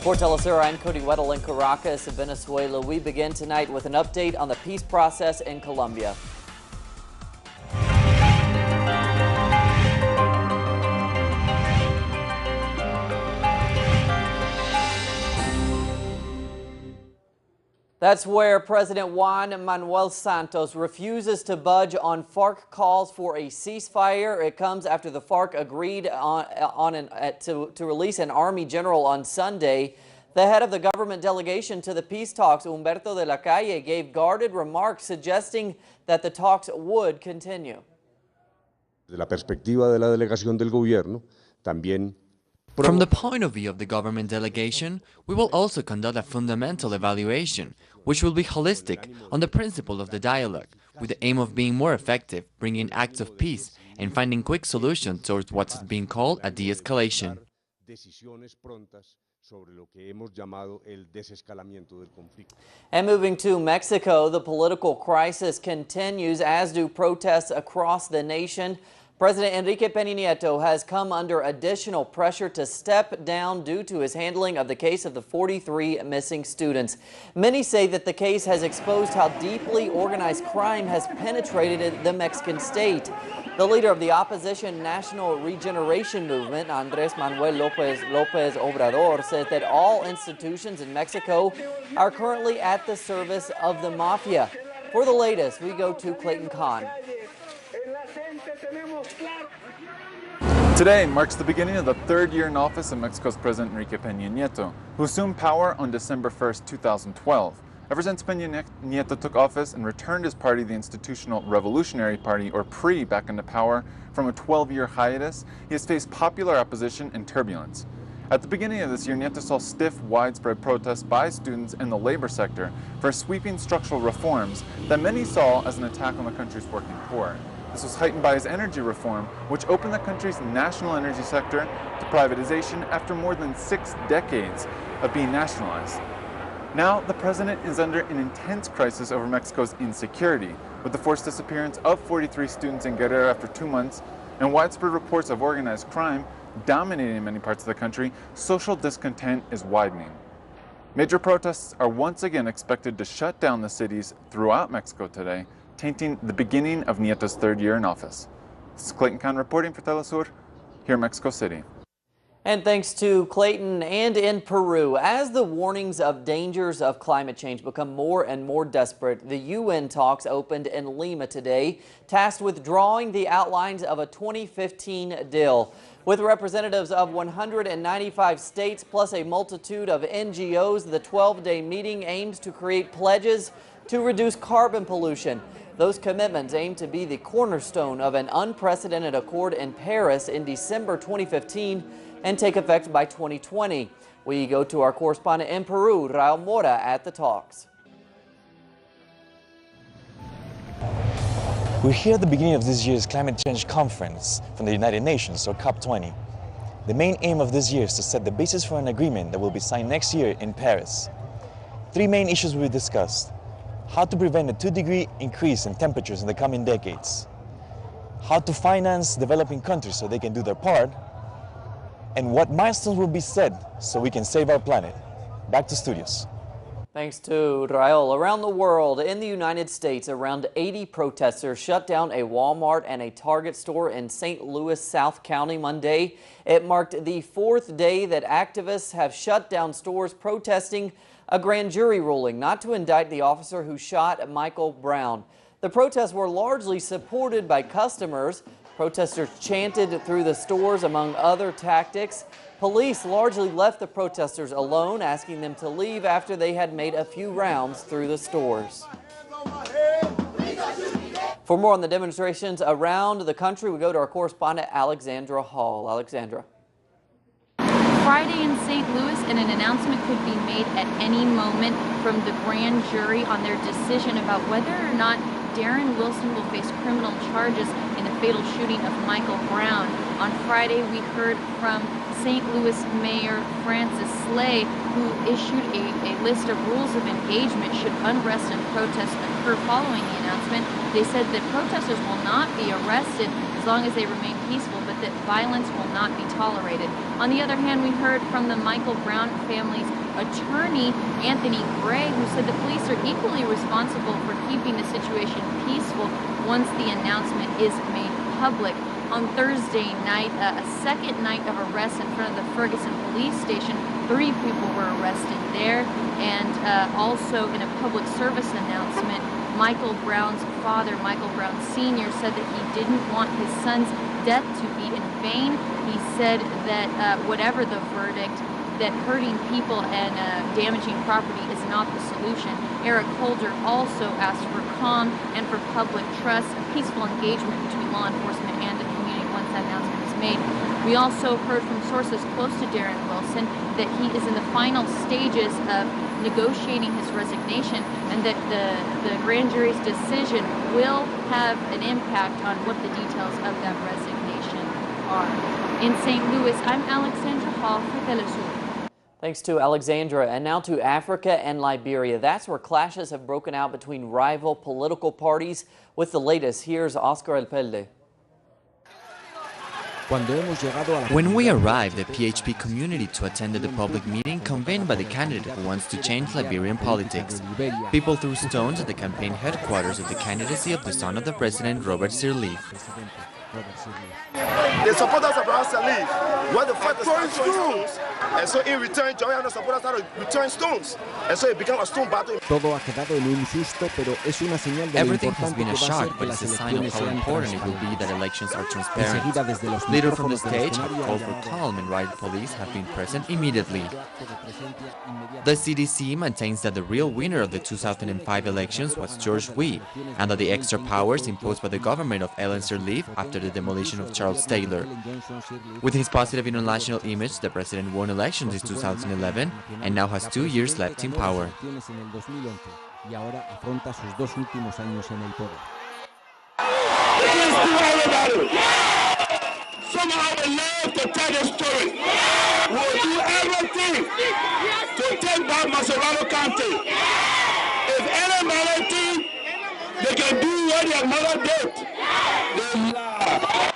For Telesur, I'm Cody Weddle in Caracas, Venezuela. We begin tonight with an update on the peace process in Colombia. That's where President Juan Manuel Santos refuses to budge on FARC calls for a ceasefire. It comes after the FARC agreed to release an army general on Sunday. The head of the government delegation to the peace talks, Humberto de la Calle, gave guarded remarks suggesting that the talks would continue. Desde la perspectiva de la delegación del gobierno, también. From the point of view of the government delegation, we will also conduct a fundamental evaluation, which will be holistic on the principle of the dialogue, with the aim of being more effective, bringing acts of peace, and finding quick solutions towards what's being called a de-escalation. And moving to Mexico, the political crisis continues, as do protests across the nation. President Enrique Peña Nieto has come under additional pressure to step down due to his handling of the case of the 43 missing students. Many say that the case has exposed how deeply organized crime has penetrated the Mexican state. The leader of the opposition National Regeneration Movement, Andrés Manuel López Obrador, says that all institutions in Mexico are currently at the service of the mafia. For the latest, we go to Clayton Kahn. Today marks the beginning of the third year in office of Mexico's President Enrique Peña Nieto, who assumed power on December 1st, 2012. Ever since Peña Nieto took office and returned his party, the Institutional Revolutionary Party, or PRI, back into power from a 12-year hiatus, he has faced popular opposition and turbulence. At the beginning of this year, Nieto saw stiff, widespread protests by students in the labor sector for sweeping structural reforms that many saw as an attack on the country's working poor. This was heightened by his energy reform, which opened the country's national energy sector to privatization after more than 6 decades of being nationalized. Now, the president is under an intense crisis over Mexico's insecurity, with the forced disappearance of 43 students in Guerrero after 2 months and widespread reports of organized crime dominating many parts of the country. Social discontent is widening. Major protests are once again expected to shut down the cities throughout Mexico today, tainting the beginning of Nieto's third year in office. This is Clayton Kahn reporting for Telesur here in Mexico City. And thanks to Clayton. And in Peru, as the warnings of dangers of climate change become more and more desperate, the UN talks opened in Lima today, tasked with drawing the outlines of a 2015 deal. With representatives of 195 states plus a multitude of NGOs, the 12-day meeting aims to create pledges to reduce carbon pollution. Those commitments aim to be the cornerstone of an unprecedented accord in Paris in December 2015 and take effect by 2020. We go to our correspondent in Peru, Raul Mora, at the talks. We're here at the beginning of this year's Climate Change Conference from the United Nations, or COP20. The main aim of this year is to set the basis for an agreement that will be signed next year in Paris. 3 main issues will be discussed: how to prevent a 2-degree increase in temperatures in the coming decades, how to finance developing countries so they can do their part, and what milestones will be set so we can save our planet. Back to studios. Thanks to Raul. Around the world, in the United States, around 80 protesters shut down a Walmart and a Target store in St. Louis, South County Monday. It marked the 4th day that activists have shut down stores protesting a grand jury ruling not to indict the officer who shot Michael Brown. The protests were largely supported by customers. Protesters chanted through the stores, among other tactics. Police largely left the protesters alone, asking them to leave after they had made a few rounds through the stores. For more on the demonstrations around the country, we go to our correspondent Alexandra Hall. Alexandra. Friday in St. Louis, and an announcement could be made at any moment from the grand jury on their decision about whether or not Darren Wilson will face criminal charges in the fatal shooting of Michael Brown. On Friday, we heard from St. Louis Mayor Francis Slay, who issued a list of rules of engagement should unrest and protests occur following the announcement. They said that protesters will not be arrested as long as they remain peaceful, but but that violence will not be tolerated. On the other hand, we heard from the Michael Brown family's attorney, Anthony Gray, who said the police are equally responsible for keeping the situation peaceful once the announcement is made public. On Thursday night, a second night of arrests in front of the Ferguson police station. 3 people were arrested there, and also in a public service announcement, Michael Brown's father, Michael Brown Sr., said that he didn't want his son's death to be in vain. He said that whatever the verdict, that hurting people and damaging property is not the solution. Eric Holder also asked for calm and for public trust, peaceful engagement between law enforcement and the community once that announcement is made. We also heard from sources close to Darren Wilson that he is in the final stages of negotiating his resignation, and that the grand jury's decision will have an impact on what the details of that resignation are. In St. Louis, I'm Alexandra Hall for Telesur. Thanks to Alexandra. And now to Africa and Liberia. That's where clashes have broken out between rival political parties. With the latest, here's Oscar El Pelde. When we arrived, the PHP community to attend the public meeting convened by the candidate who wants to change Liberian politics. People threw stones at the campaign headquarters of the candidacy of the son of the president, Robert Sirleaf. The supporters of Robert Sirleaf were the first throwing stones, and so in return, Joanna supporters started returning stones, and so it became a stone battle. Everything has been a shock, but it's a sign of how important it will be that elections are transparent. Leaders from the stage have called for calm, and riot police have been present immediately. The CDC maintains that the real winner of the 2005 elections was George Weah, and that the extra powers imposed by the government of Ellen Sirleaf after the demolition of Charles Taylor. With his positive international image, the president won elections in 2011 and now has 2 years left in power. Somehow we love to tell the story. We'll do everything to take back Maserano County. If any minority, they can do what their mother did. They lie.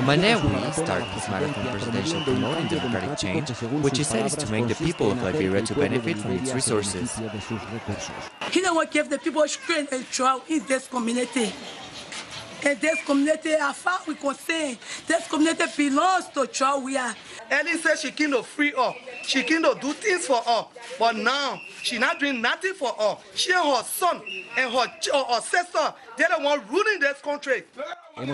Mane Weah started his marathon presidential promoting democratic change, which he said is to make the people of Liberia to benefit from its resources. He don't give the people strength and trust in this community. And this community, as far as we concerned, this community belongs to Charles Weah. Ellen said she came to free us. She came to do things for us. But now, she's not doing nothing for us. She and her son and her sister, they're the ones ruling this country. We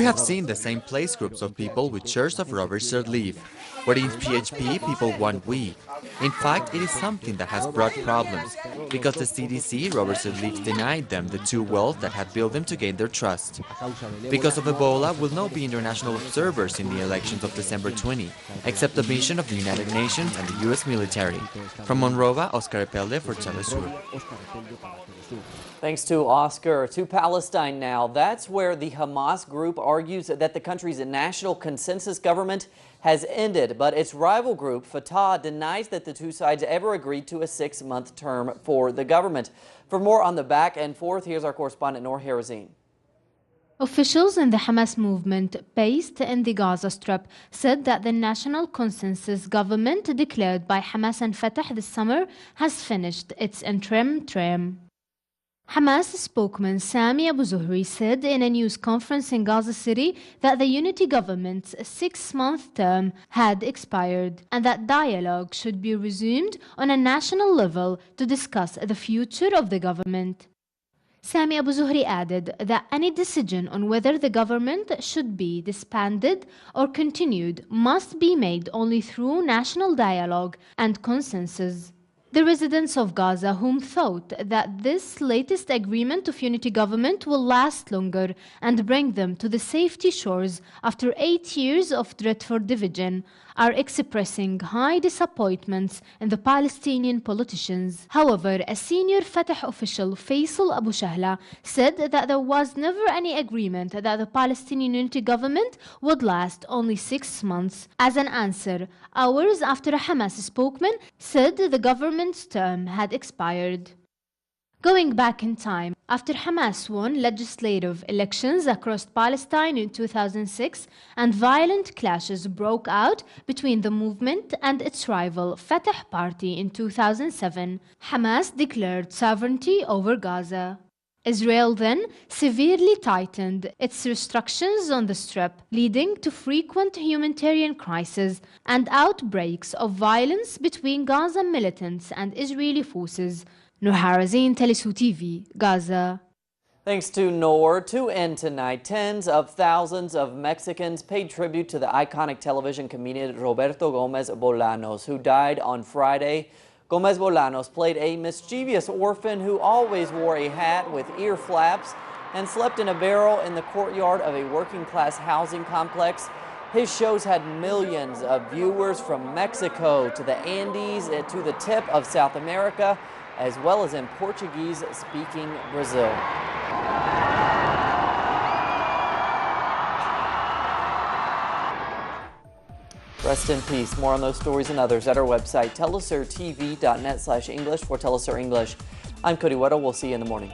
have seen the same place groups of people with shirts of Robert Sirleaf. But in PHP, people want Weah. In fact, it is something that has brought problems, because the CDC, Robert Sirleaf, denied them the 2 wells that had built them to gain their trust. Because of Ebola, will not be international observers in the elections of December 20, except the mission of the United Nations and the U.S. military. From Monrovia, Oscar Epelde for Telesur. Thanks to Oscar. To Palestine now. That's where the Hamas group argues that the country's national consensus government has ended, but its rival group, Fatah, denies that the two sides ever agreed to a 6-month term for the government. For more on the back and forth, here's our correspondent Noor Harazin. Officials in the Hamas movement based in the Gaza Strip said that the national consensus government declared by Hamas and Fatah this summer has finished its interim term. Hamas spokesman Sami Abu Zuhri said in a news conference in Gaza City that the unity government's 6-month term had expired and that dialogue should be resumed on a national level to discuss the future of the government. Sami Abu Zuhri added that any decision on whether the government should be disbanded or continued must be made only through national dialogue and consensus. The residents of Gaza, whom thought that this latest agreement of unity government will last longer and bring them to the safety shores after 8 years of dreadful division, are expressing high disappointments in the Palestinian politicians. However, a senior Fatah official, Faisal Abu Shahla, said that there was never any agreement that the Palestinian unity government would last only 6 months. As an answer, hours after a Hamas spokesman said the government's term had expired. Going back in time, after Hamas won legislative elections across Palestine in 2006 and violent clashes broke out between the movement and its rival Fatah Party in 2007, Hamas declared sovereignty over Gaza. Israel then severely tightened its restrictions on the Strip, leading to frequent humanitarian crises and outbreaks of violence between Gaza militants and Israeli forces. Noor Harazin, Telesu TV, Gaza. Thanks to Noor. To end tonight, tens of thousands of Mexicans paid tribute to the iconic television comedian Roberto Gómez Bolaños, who died on Friday. Gómez Bolaños played a mischievous orphan who always wore a hat with ear flaps and slept in a barrel in the courtyard of a working-class housing complex. His shows had millions of viewers from Mexico to the Andes to the tip of South America, as well as in Portuguese-speaking Brazil. Rest in peace. More on those stories and others at our website, telesurtv.net/English for Telesur English. I'm Cody Weddle. We'll see you in the morning.